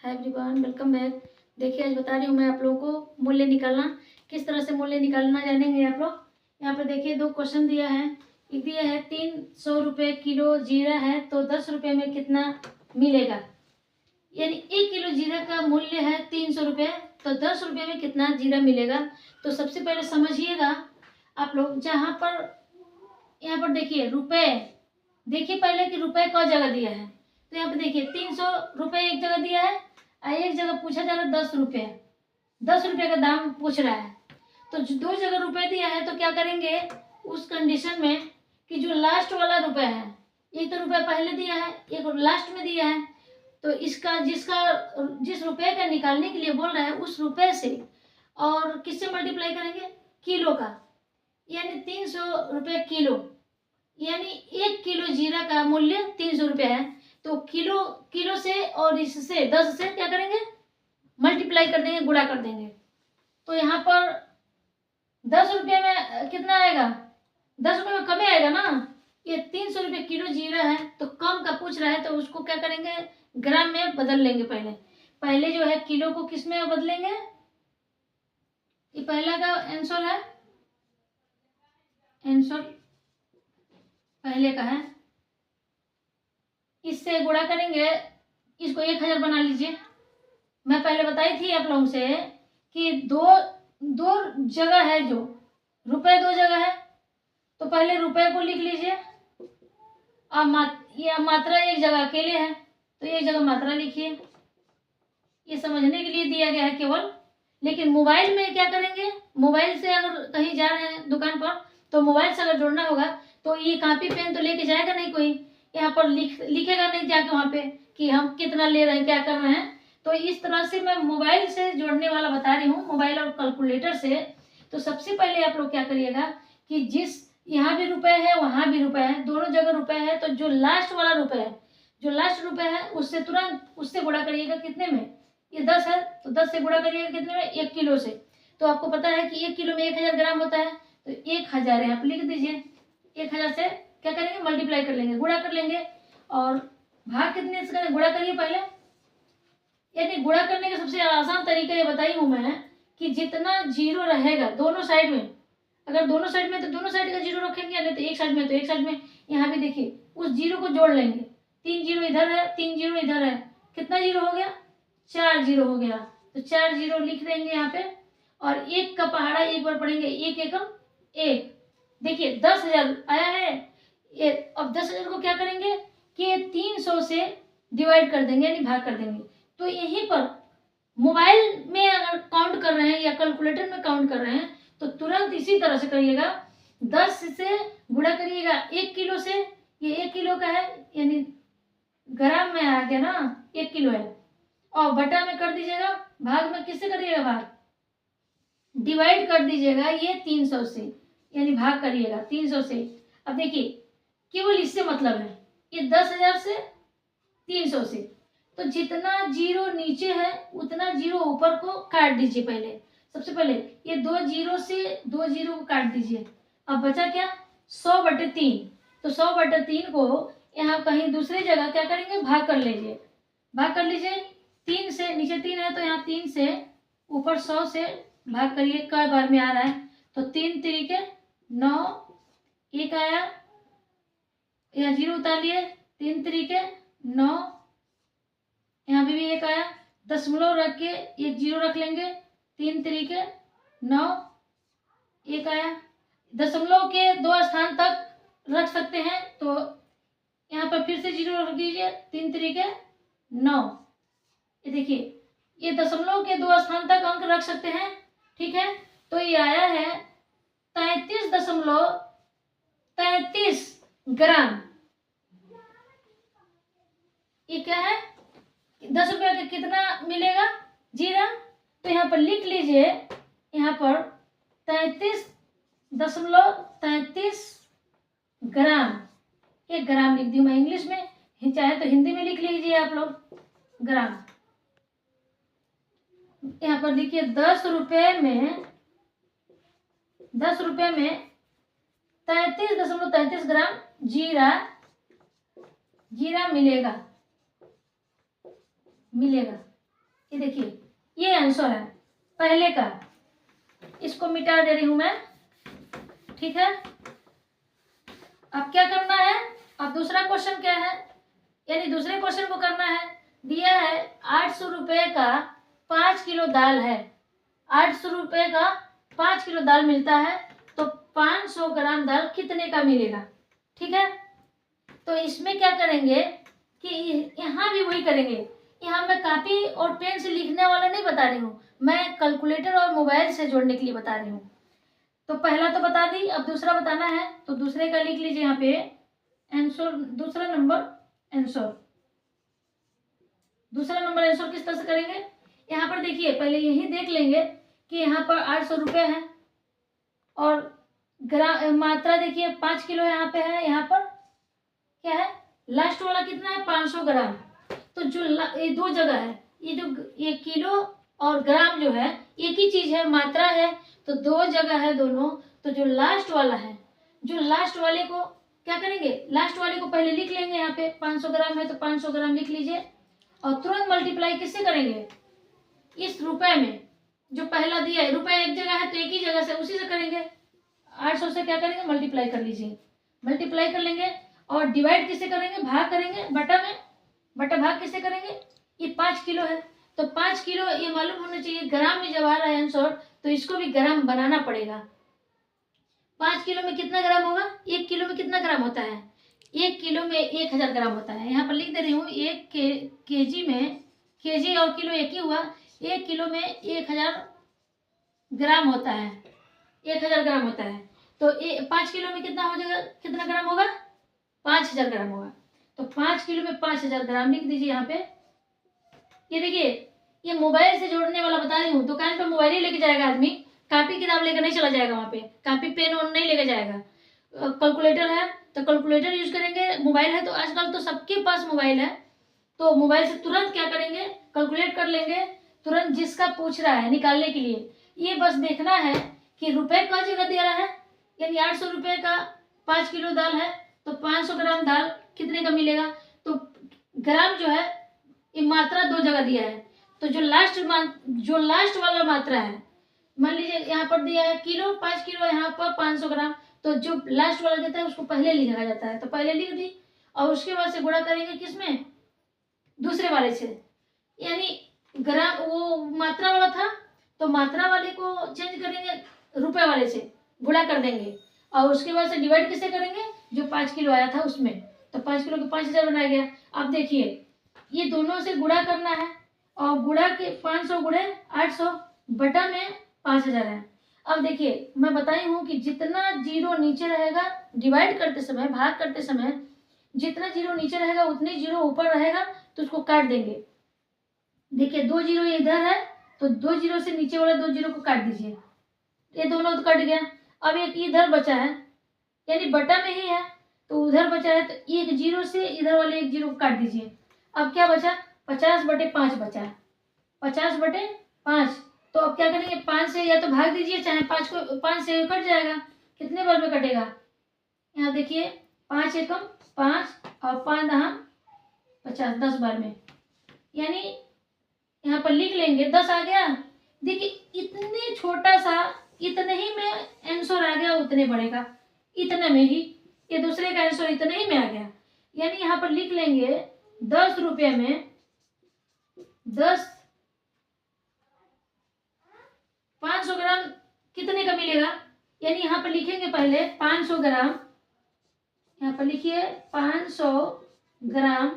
Hi everyone, welcome back. देखिए, आज बता रही हूँ मैं आप लोगों को मूल्य निकालना, किस तरह से मूल्य निकालना जानेंगे आप लोग। यहाँ पर देखिए 2 क्वेश्चन दिया है। एक दिया है 300 रुपये किलो जीरा है तो 10 रुपये में कितना मिलेगा। यानी 1 किलो जीरा का मूल्य है 300 रुपये, तो 10 रुपये में कितना जीरा मिलेगा। तो सबसे पहले समझिएगा आप लोग, जहाँ पर यहाँ पर देखिए रुपये, देखिए पहले कि रुपये क जगह दिया है। तो यहाँ पे देखिए 300 रुपये एक जगह दिया है और एक जगह पूछा जा रहा है 10 रुपये। 10 रुपये का दाम पूछ रहा है, तो जो 2 जगह रुपये दिया है तो क्या करेंगे उस कंडीशन में कि जो लास्ट वाला रुपये है, एक तो रुपये पहले दिया है, एक लास्ट में दिया है, तो इसका जिस रुपये का निकालने के लिए बोल रहा है उस रुपये से और किससे मल्टीप्लाई करेंगे, किलो का। यानी 300 रुपये किलो, यानी 1 किलो जीरा का मूल्य 300 रुपये है। तो किलो से और इससे 10 से क्या करेंगे, मल्टीप्लाई कर देंगे, गुणा कर देंगे। तो यहाँ पर 10 रुपये में कितना आएगा, 10 रुपये में कम आएगा ना। ये 300 रुपये किलो जीरा है तो कम का पूछ रहा है, तो उसको क्या करेंगे, ग्राम में बदल लेंगे। पहले जो है किलो को किस में बदलेंगे, ये पहला का आंसर है, आंसर पहले का है। इससे गुणा करेंगे, इसको 1000 बना लीजिए। मैं पहले बताई थी आप लोगों से कि दो जगह है, जो रुपए 2 जगह है, तो पहले रुपए को लिख लीजिए। अब ये मात्रा एक जगह अकेले है तो एक जगह मात्रा लिखिए। ये समझने के लिए दिया गया है केवल। लेकिन मोबाइल में क्या करेंगे, मोबाइल से अगर कहीं जा रहे हैं दुकान पर तो मोबाइल से अगर जोड़ना होगा तो ये कॉपी पेन तो लेके जाएगा नहीं कोई, यहाँ पर लिखेगा नहीं जाके वहाँ पे कि हम कितना ले रहे हैं, क्या कर रहे हैं। तो इस तरह से मैं मोबाइल से जोड़ने वाला बता रही हूँ, मोबाइल और कैलकुलेटर से। तो सबसे पहले आप लोग क्या करिएगा कि जिस यहाँ भी रुपए है वहाँ भी रुपए है, दोनों जगह रुपए है, तो जो लास्ट वाला रुपए है, जो लास्ट रुपए है उससे तुरंत उससे गुणा करिएगा। कितने में, ये 10 है तो 10 से गुणा करिएगा कितने में, 1 किलो से। तो आपको पता है कि 1 किलो में 1000 ग्राम होता है, तो 1000 यहाँ पे लिख दीजिए। 1000 से क्या करेंगे, मल्टीप्लाई कर लेंगे, गुणा कर लेंगे। और भाग कितने से करें, गुणा करिए पहले। यानी गुणा करने का सबसे आसान तरीका ये बताई हूँ मैं कि जितना जीरो रहेगा दोनों साइड में, अगर दोनों साइड में तो दोनों साइड का जीरो रखेंगे, नहीं तो एक साइड में तो एक साइड में। यहाँ भी देखिए उस जीरो को जोड़ लेंगे, 3 जीरो इधर है, 3 जीरो इधर है, कितना जीरो हो गया, 4 जीरो हो गया। तो 4 जीरो लिख देंगे यहाँ पे। और 1 का पहाड़ा एक बार पढ़ेंगे, 1 एकम 1। देखिए 10,000 आया है ये। अब 10,000 को क्या करेंगे कि 300 से डिवाइड कर देंगे, यानी भाग कर देंगे। तो यहीं पर मोबाइल में अगर काउंट कर रहे हैं या कैलकुलेटर में काउंट कर रहे हैं तो तुरंत इसी तरह से करिएगा, 10 से गुणा करिएगा 1 किलो से। ये 1 किलो का है, यानी ग्राम में आ गया ना, 1 किलो है। और बटा में कर दीजिएगा, भाग में किससे करिएगा, भाग डिवाइड कर दीजिएगा ये 300 से, यानी भाग करिएगा 300 से। अब देखिए केवल इससे मतलब है, ये 10,000 से 300 से, तो जितना जीरो नीचे है उतना जीरो ऊपर को काट दीजिए। पहले सबसे पहले ये 2 जीरो से 2 जीरो को काट दीजिए। अब बचा क्या, 100/3। तो 100/3 को यहाँ कहीं दूसरी जगह क्या करेंगे, भाग कर लीजिए। भाग कर लीजिए 3 से, नीचे 3 है तो यहाँ 3 से, ऊपर 100 से भाग करिए। कई बार में आ रहा है तो 3 तरीके 9, 1 आया, यहाँ जीरो उतार लिए, 3 तरीके 9, यहाँ भी 1 आया, दशमलव रख के 1 जीरो रख लेंगे, 3 तरीके 9, 1 आया। दशमलव के 2 स्थान तक रख सकते हैं, तो यहाँ पर फिर से जीरो रख दीजिए, 3 तरीके 9। ये देखिए ये दशमलव के 2 स्थान तक अंक रख सकते हैं, ठीक है। तो ये आया है 33.33 ग्राम। ये क्या है, 10 रुपये का कितना मिलेगा जीरा। तो यहाँ पर लिख लीजिए, यहाँ पर 33.33 ग्राम। 1 ग्राम लिख दी मैं इंग्लिश में, चाहे तो हिंदी में लिख लीजिए आप लोग, ग्राम। यहाँ पर लिखिए 10 रुपये में 33.33 ग्राम जीरा मिलेगा। ये देखिए ये आंसर है पहले का, इसको मिटा दे रही हूं मैं, ठीक है। अब क्या करना है, अब दूसरा क्वेश्चन क्या है, यानी दूसरे क्वेश्चन को करना है। दिया है 800 रुपये का 5 किलो दाल है, 800 रुपये का 5 किलो दाल मिलता है, तो 500 ग्राम दाल कितने का मिलेगा, ठीक है। तो इसमें क्या करेंगे कि यहाँ भी वही करेंगे, यहाँ मैं कॉपी और पेन से लिखने वाला नहीं बता रही हूँ, मैं कैलकुलेटर और मोबाइल से जोड़ने के लिए बता रही हूँ। तो पहला तो बता दी, अब दूसरा बताना है, तो दूसरे का लिख लीजिए यहाँ पे आंसर, दूसरा नंबर आंसर। दूसरा नंबर आंसर किस तरह से करेंगे, यहाँ पर देखिए पहले यही देख लेंगे कि यहाँ पर 800 रुपये है और ग्राम मात्रा देखिए 5 किलो यहाँ पे है, यहाँ पर क्या है लास्ट वाला कितना है 500 ग्राम। तो जो ये दो जगह है, ये जो ये किलो और ग्राम जो है एक ही चीज है, मात्रा है, तो दो जगह है दोनों। तो जो लास्ट वाला है, जो लास्ट वाले को क्या करेंगे, लास्ट वाले को पहले लिख लेंगे, यहाँ पे 500 ग्राम है तो 500 ग्राम लिख लीजिए और तुरंत मल्टीप्लाई किससे करेंगे, इस रुपए में जो पहला दिया है, रुपए एक जगह है तो एक ही जगह से उसी से करेंगे, 800 से क्या करेंगे मल्टीप्लाई कर लीजिए, मल्टीप्लाई कर लेंगे और डिवाइड किससे करेंगे, भाग करेंगे बटा में, बटा भाग किससे करेंगे, ये 5 किलो है तो 5 किलो ये मालूम होना चाहिए, ग्राम में जब आ रहा है आंसर तो इसको भी ग्राम बनाना पड़ेगा। 5 किलो में कितना ग्राम होगा, 1 किलो में कितना ग्राम होता है, 1 किलो में 1000 ग्राम होता है। यहाँ पर लिख दे रही हूँ, एक केजी में, केजी और किलो एक ही हुआ, 1 किलो में 1000 ग्राम होता है, 1000 ग्राम होता है। तो 5 किलो में कितना हो जाएगा, कितना ग्राम होगा, 5000 ग्राम होगा। तो 5 किलो में 5000 ग्राम लिख दीजिए यहाँ पे। ये देखिए ये मोबाइल से जोड़ने वाला बता रही हूँ, दुकान पे मोबाइल ही लेके जाएगा आदमी, कॉपी किताब लेकर नहीं चला जाएगा, वहाँ पे कॉपी पेन और नहीं लेके जाएगा। कैलकुलेटर है तो कैलकुलेटर यूज करेंगे, मोबाइल है तो आजकल तो सबके पास मोबाइल है, तो मोबाइल से तुरंत क्या करेंगे कैलकुलेट कर लेंगे, तुरंत जिसका पूछ रहा है निकालने के लिए। ये बस देखना है कि रुपए का जगह दे रहा है, यानी 800 रुपये का 5 किलो दाल है तो 500 ग्राम दाल कितने का मिलेगा। तो ग्राम जो है ये मात्रा दो जगह दिया है, तो जो लास्ट वाला मात्रा है, मान लीजिए यहाँ पर दिया है किलो, 5 किलो, यहाँ पर 500 ग्राम, तो जो लास्ट वाला देता है उसको पहले लिखा जाता है, तो पहले लिख दी और उसके बाद से गुणा करेंगे किसमें, दूसरे वाले से, यानी ग्राम वो मात्रा वाला था तो मात्रा वाले को चेंज करेंगे रुपए वाले से, गुणा कर देंगे और उसके बाद से डिवाइड किससे करेंगे, जो 5 किलो आया था उसमें, तो 5 किलो के 5000 बनाया गया। अब देखिए ये दोनों से गुणा करना है और गुणा के 500 गुणे 800 बटा में 5000 है। अब देखिए मैं बताई हूँ कि जितना जीरो नीचे रहेगा डिवाइड करते समय, भाग करते समय जितना जीरो नीचे रहेगा उतने जीरो ऊपर रहेगा, तो उसको काट देंगे। देखिए 2 जीरो इधर है तो 2 जीरो से नीचे वाले 2 जीरो को काट दीजिए, ये दोनों तो कट गया। अब एक इधर बचा है, यानी बटा में ही है तो उधर बचा है, तो 1 जीरो से इधर वाले 1 जीरो को काट दीजिए। अब क्या बचा, 50/5 बचा है, 50/5। तो अब क्या करेंगे, 5 से या तो भाग दीजिए, चाहे 5 से कट जाएगा, कितने बार में कटेगा, यहाँ देखिए 5 एकम 5 और 5 दहम 50, 10 बार में, यानी यहाँ पर लिख लेंगे 10 आ गया। देखिए इतने छोटा सा, इतने ही में आंसर आ गया उतने बड़े का, इतने में ही ये दूसरे का आंसर इतने ही में आ गया, यानी यहाँ पर लिख लेंगे 10 रुपये में 500 ग्राम कितने का मिलेगा, यानी यहाँ पर लिखेंगे पहले 500 ग्राम, यहाँ पर लिखिए 500 ग्राम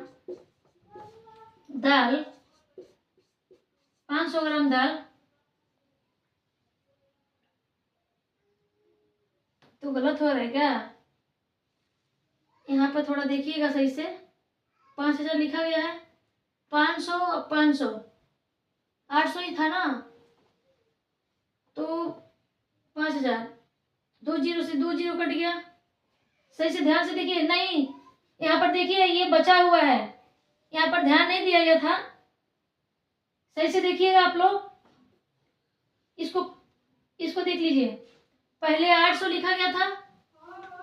दाल, 500 ग्राम दाल, तो गलत हो रहा है क्या, यहाँ पर थोड़ा देखिएगा सही से, 5000 लिखा गया है, 500 और 500 800 ही था ना, तो 5000, 2 जीरो से 2 जीरो कट गया, सही से ध्यान से देखिए, नहीं यहाँ पर देखिए ये बचा हुआ है, यहाँ पर ध्यान नहीं दिया गया था, सही से देखिएगा आप लोग, इसको देख लीजिए, पहले 800 लिखा गया था,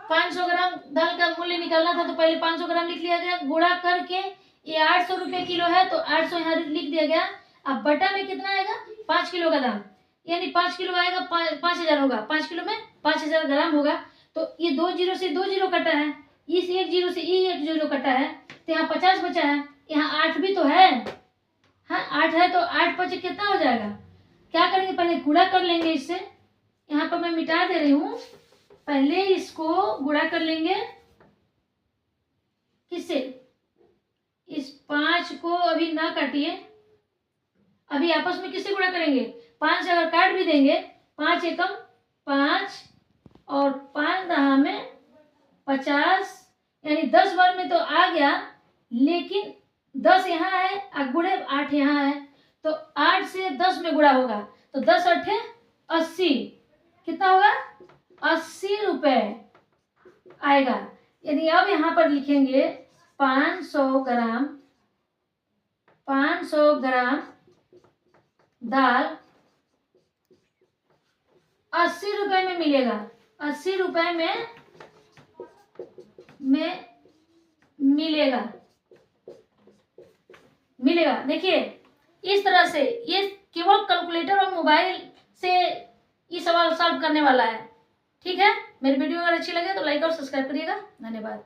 500 ग्राम दाल का मूल्य निकालना था तो पहले 500 ग्राम लिख लिया गया, गुणा करके ये 800 रुपये किलो है तो 800 यहाँ लिख दिया गया, अब बटा में कितना आएगा, 5 किलो का दाम, यानी 5 किलो आएगा, 5,000 होगा, 5 किलो में 5,000 ग्राम होगा। तो ये 2 जीरो से 2 जीरो कटा है, इस 1 जीरो से ये 1 जीरो कटा है, तो यहाँ 50 बचा है, यहाँ 8 भी तो है। हाँ 8 है, तो 8 5 कितना हो जाएगा। क्या करेंगे, पहले गुणा कर लेंगे इससे। यहाँ पर मैं मिटा दे रही हूँ, पहले इसको गुणा कर लेंगे किससे, इस 5 को अभी ना काटिए, अभी आपस में किससे गुणा करेंगे, 5 से अगर काट भी देंगे, 5 एकम 5 और 5 दहा में 50, यानी 10 बार में तो आ गया, लेकिन 10 यहाँ है और गुणे 8 यहाँ है, तो 8 से 10 में गुणा होगा, तो 10 8 80, कितना होगा, 80 रुपए आएगा। यदि अब यहाँ पर लिखेंगे 500 ग्राम दाल 80 रुपए में मिलेगा, 80 रुपए में मिलेगा। देखिए इस तरह से, ये केवल कैलकुलेटर और मोबाइल से ये सवाल सॉल्व करने वाला है। ठीक है, मेरी वीडियो अगर अच्छी लगे तो लाइक और सब्सक्राइब करिएगा। धन्यवाद।